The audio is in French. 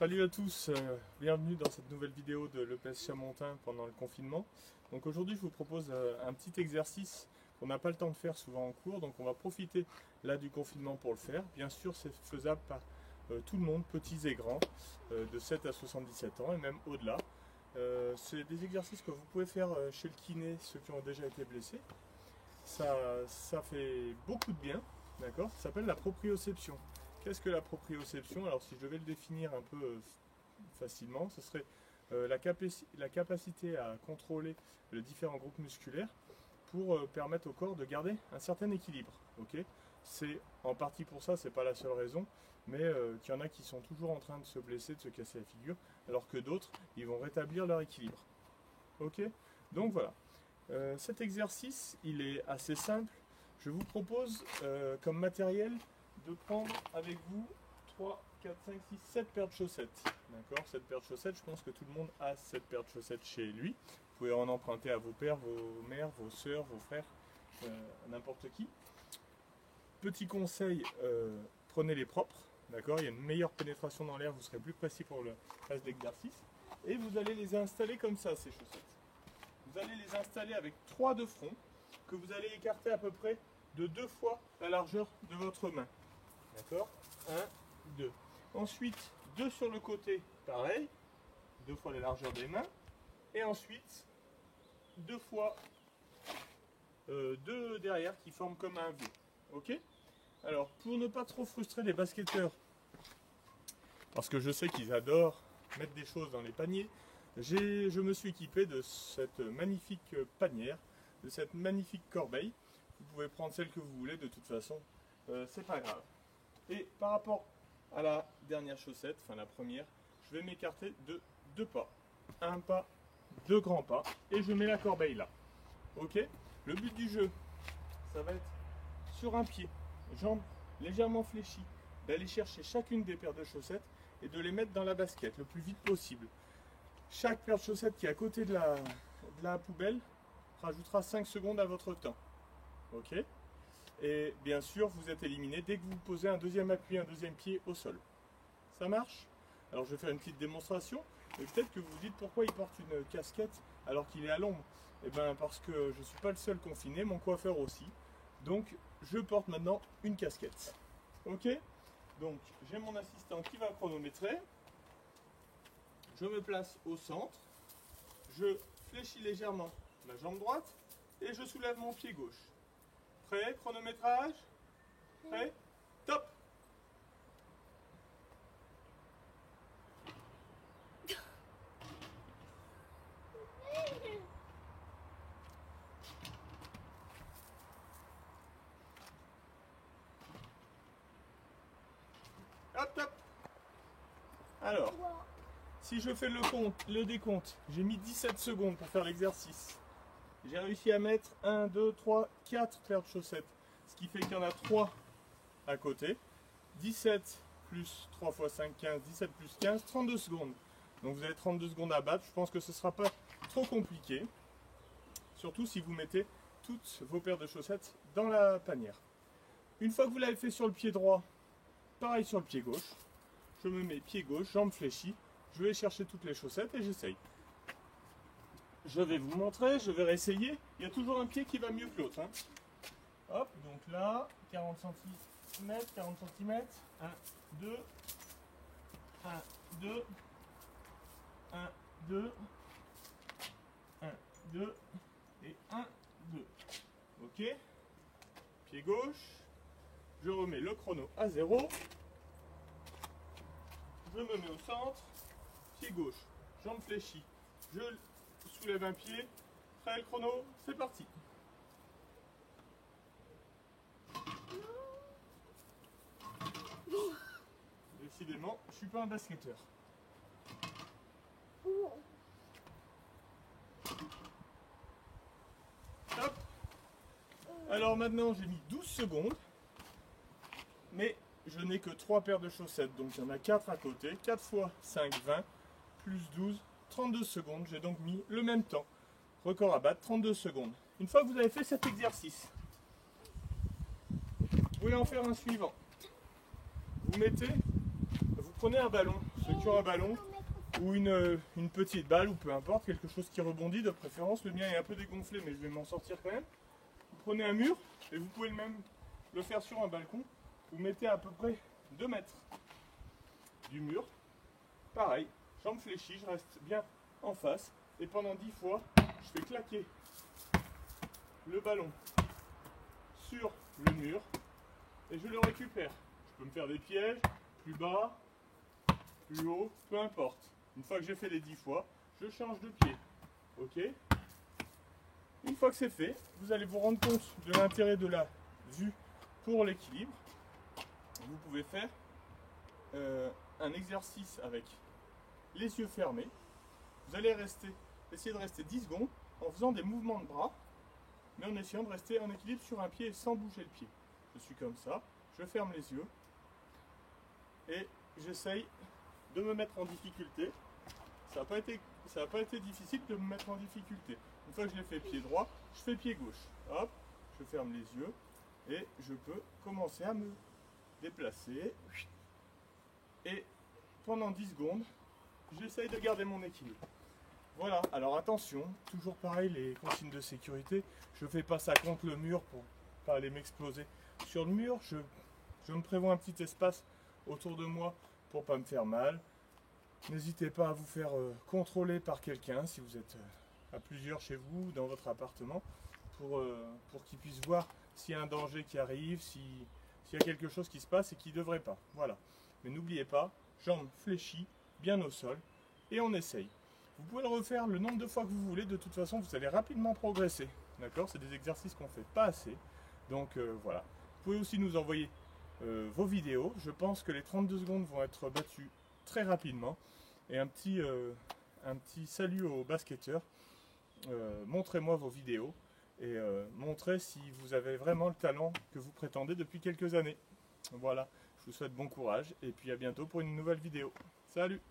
Salut à tous, bienvenue dans cette nouvelle vidéo de l'EPS Chamontin pendant le confinement. Donc aujourd'hui je vous propose un petit exercice qu'on n'a pas le temps de faire souvent en cours, donc on va profiter là du confinement pour le faire. Bien sûr c'est faisable par tout le monde, petits et grands, de 7 à 77 ans et même au-delà. C'est des exercices que vous pouvez faire chez le kiné, ceux qui ont déjà été blessés. Ça fait beaucoup de bien, d'accord? Ça s'appelle la proprioception. Qu'est-ce que la proprioception? Alors si je devais le définir un peu facilement, ce serait la capacité à contrôler les différents groupes musculaires pour permettre au corps de garder un certain équilibre. Okay, c'est en partie pour ça, c'est pas la seule raison, mais qu'il y en a qui sont toujours en train de se blesser, de se casser la figure, alors que d'autres, ils vont rétablir leur équilibre. Ok, donc voilà. Cet exercice, il est assez simple. Je vous propose comme matériel de prendre avec vous 3, 4, 5, 6, 7 paires de chaussettes. D'accord, 7 paires de chaussettes, je pense que tout le monde a 7 paires de chaussettes chez lui. Vous pouvez en emprunter à vos pères, vos mères, vos soeurs, vos frères, n'importe qui. Petit conseil, prenez les propres. D'accord, il y a une meilleure pénétration dans l'air, vous serez plus précis pour le reste de l'exercice. Et vous allez les installer comme ça, ces chaussettes. Vous allez les installer avec 3 de front, que vous allez écarter à peu près de 2 fois la largeur de votre main. D'accord, 1, 2. Ensuite, 2 sur le côté, pareil, 2 fois la largeur des mains. Et ensuite, 2 fois 2 derrière qui forment comme un V. Ok? Alors, pour ne pas trop frustrer les basketteurs, parce que je sais qu'ils adorent mettre des choses dans les paniers, je me suis équipé de cette magnifique panière, de cette magnifique corbeille. Vous pouvez prendre celle que vous voulez, de toute façon, c'est pas grave. Et par rapport à la dernière chaussette, enfin la première, je vais m'écarter de 2 pas. Un pas, 2 grands pas, et je mets la corbeille là. Ok? Le but du jeu, ça va être sur un pied, jambes légèrement fléchies, d'aller chercher chacune des paires de chaussettes et de les mettre dans la basket le plus vite possible. Chaque paire de chaussettes qui est à côté de la poubelle rajoutera 5 secondes à votre temps. Ok? Et bien sûr, vous êtes éliminé dès que vous posez un deuxième appui, un deuxième pied au sol. Ça marche? Alors je vais faire une petite démonstration. Et peut-être que vous vous dites pourquoi il porte une casquette alors qu'il est à l'ombre. Eh bien parce que je ne suis pas le seul confiné, mon coiffeur aussi. Donc je porte maintenant une casquette. Ok? Donc j'ai mon assistant qui va chronométrer. Je me place au centre. Je fléchis légèrement ma jambe droite et je soulève mon pied gauche. Prêt? Chronométrage? Prêt? Top! Hop, top! Alors, si je fais le décompte, j'ai mis 17 secondes pour faire l'exercice. J'ai réussi à mettre 1, 2, 3, 4 paires de chaussettes. Ce qui fait qu'il y en a 3 à côté. 17 plus 3 x 5, 15, 17 plus 15, 32 secondes. Donc vous avez 32 secondes à battre. Je pense que ce ne sera pas trop compliqué. Surtout si vous mettez toutes vos paires de chaussettes dans la panière. Une fois que vous l'avez fait sur le pied droit, pareil sur le pied gauche. Je me mets pied gauche, jambe fléchie. Je vais chercher toutes les chaussettes et j'essaye. Je vais vous montrer, je vais réessayer. Il y a toujours un pied qui va mieux que l'autre. Hein. Hop, donc là, 40 cm, 40 cm. 1, 2, 1, 2, 1, 2, 1, 2 et 1, 2. Ok. Pied gauche. Je remets le chrono à 0. Je me mets au centre. Pied gauche, jambe fléchie. Je soulève un pied. Prêt le chrono, c'est parti. Décidément, je suis pas un basketteur. Hop. Alors maintenant, j'ai mis 12 secondes. Mais je n'ai que 3 paires de chaussettes. Donc il y en a 4 à côté. 4 x 5, 20. Plus 12, 32 secondes. J'ai donc mis le même temps. Record à battre, 32 secondes. Une fois que vous avez fait cet exercice, vous pouvez en faire un suivant. Vous prenez un ballon ceux qui ont un ballon ou une petite balle ou peu importe, quelque chose qui rebondit de préférence. Le mien est un peu dégonflé mais je vais m'en sortir quand même. Vous prenez un mur et vous pouvez même le faire sur un balcon. Vous mettez à peu près 2 mètres du mur. Pareil, jambes fléchies, je reste bien en face et pendant 10 fois, je fais claquer le ballon sur le mur et je le récupère. Je peux me faire des pièges, plus bas, plus haut, peu importe. Une fois que j'ai fait les 10 fois, je change de pied. Ok? Une fois que c'est fait, vous allez vous rendre compte de l'intérêt de la vue pour l'équilibre. Vous pouvez faire un exercice avec les yeux fermés. Vous allez essayer de rester 10 secondes en faisant des mouvements de bras, mais en essayant de rester en équilibre sur un pied sans bouger le pied. Je suis comme ça, je ferme les yeux et j'essaye de me mettre en difficulté. Ça n'a pas été difficile de me mettre en difficulté. Une fois que je l'ai fait pied droit, je fais pied gauche. Hop, je ferme les yeux et je peux commencer à me déplacer. Et pendant 10 secondes, j'essaye de garder mon équilibre. Voilà, alors attention, toujours pareil, les consignes de sécurité. Je ne fais pas ça contre le mur pour ne pas aller m'exploser. Sur le mur, je me prévois un petit espace autour de moi pour ne pas me faire mal. N'hésitez pas à vous faire contrôler par quelqu'un si vous êtes à plusieurs chez vous, dans votre appartement, pour qu'il puisse voir s'il y a un danger qui arrive, s'il y a quelque chose qui se passe et qui ne devrait pas. Voilà. Mais n'oubliez pas, jambes fléchies, bien au sol, et on essaye. Vous pouvez le refaire le nombre de fois que vous voulez, de toute façon vous allez rapidement progresser. D'accord? C'est des exercices qu'on ne fait pas assez. Donc voilà. Vous pouvez aussi nous envoyer vos vidéos. Je pense que les 32 secondes vont être battues très rapidement. Et un petit salut aux basketteurs. Montrez-moi vos vidéos et montrez si vous avez vraiment le talent que vous prétendez depuis quelques années. Voilà. Je vous souhaite bon courage et puis à bientôt pour une nouvelle vidéo. Salut!